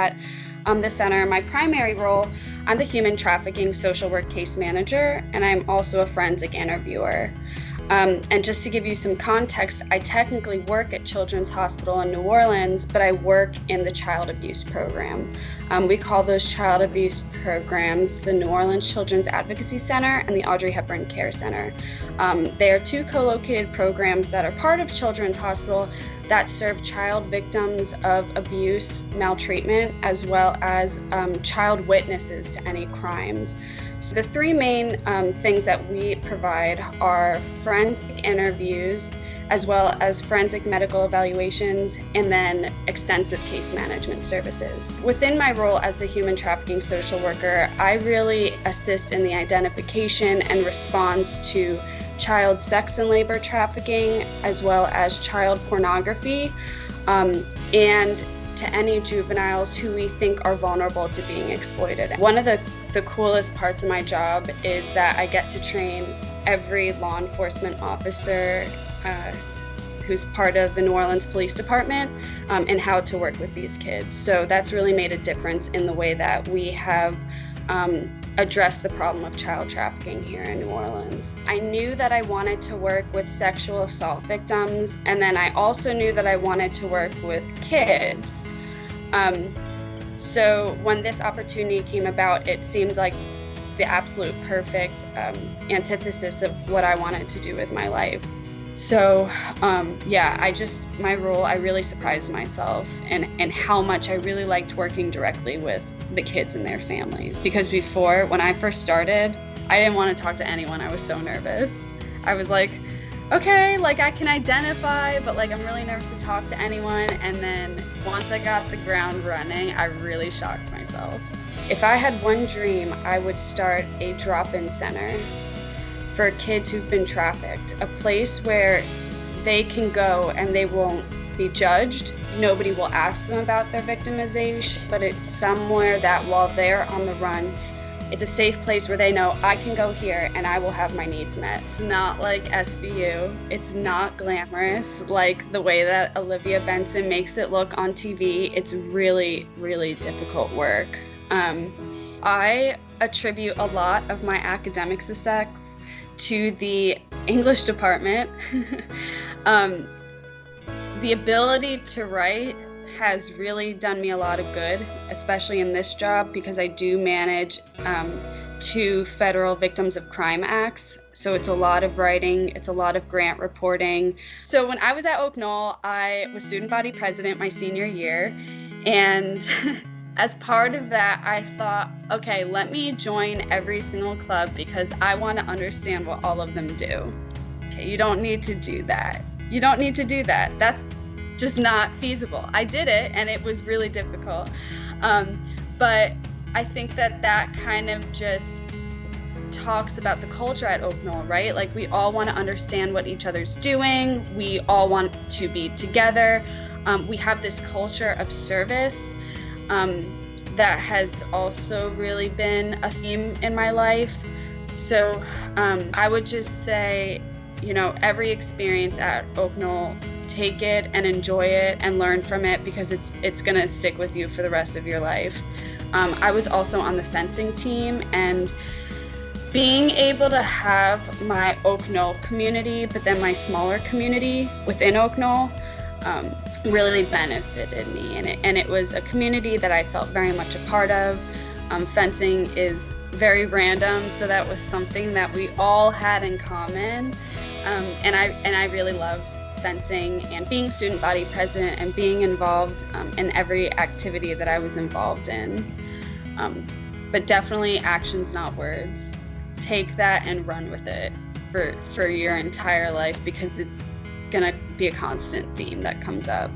at the center. My primary role, I'm the human trafficking social work case manager, and I'm also a forensic interviewer. And just to give you some context, I technically work at Children's Hospital in New Orleans, but I work in the child abuse program. We call those child abuse programs the New Orleans Children's Advocacy Center and the Audrey Hepburn CARE Center. They are two co-located programs that are part of Children's Hospital that serve child victims of abuse, maltreatment, as well as child witnesses to any crimes. So the three main things that we provide are forensic interviews, as well as forensic medical evaluations, and then extensive case management services. Within my role as the human trafficking social worker, I really assist in the identification and response to child sex and labor trafficking, as well as child pornography, and to any juveniles who we think are vulnerable to being exploited. One of the coolest parts of my job is that I get to train every law enforcement officer who's part of the New Orleans Police Department in how to work with these kids. So that's really made a difference in the way that we have addressed the problem of child trafficking here in New Orleans. I knew that I wanted to work with sexual assault victims, and then I also knew that I wanted to work with kids. So when this opportunity came about, it seemed like the absolute perfect antithesis of what I wanted to do with my life. So my role, I really surprised myself and how much I really liked working directly with the kids and their families. Because before, when I first started, I didn't want to talk to anyone. I was so nervous. I was like, okay, like I can identify, but like I'm really nervous to talk to anyone. And then once I got the ground running, I really shocked myself. If I had one dream, I would start a drop-in center for kids who've been trafficked, a place where they can go and they won't be judged. Nobody will ask them about their victimization, but it's somewhere that while they're on the run, it's a safe place where they know I can go here and I will have my needs met. It's not like SVU. It's not glamorous like the way that Olivia Benson makes it look on TV. It's really, really difficult work. I attribute a lot of my academic success to the English department. The ability to write has really done me a lot of good, especially in this job, because I do manage 2 federal victims of crime acts. So it's a lot of writing, it's a lot of grant reporting. So when I was at Oak Knoll, I was student body president my senior year. And as part of that, I thought, okay, let me join every single club because I want to understand what all of them do. Okay, you don't need to do that. You don't need to do that. That's just not feasible. I did it and it was really difficult. But I think that kind of just talks about the culture at Oak Knoll, right? Like we all want to understand what each other's doing. We all want to be together. We have this culture of service. That has also really been a theme in my life. So I would just say, every experience at Oak Knoll, take it and enjoy it and learn from it because it's gonna stick with you for the rest of your life. I was also on the fencing team, and being able to have my Oak Knoll community, but then my smaller community within Oak Knoll, really benefited me, and it was a community that I felt very much a part of. Fencing is very random, so that was something that we all had in common, and I really loved fencing and being student body president and being involved in every activity that I was involved in. But definitely actions, not words. Take that and run with it for your entire life because it's gonna be a constant theme that comes up.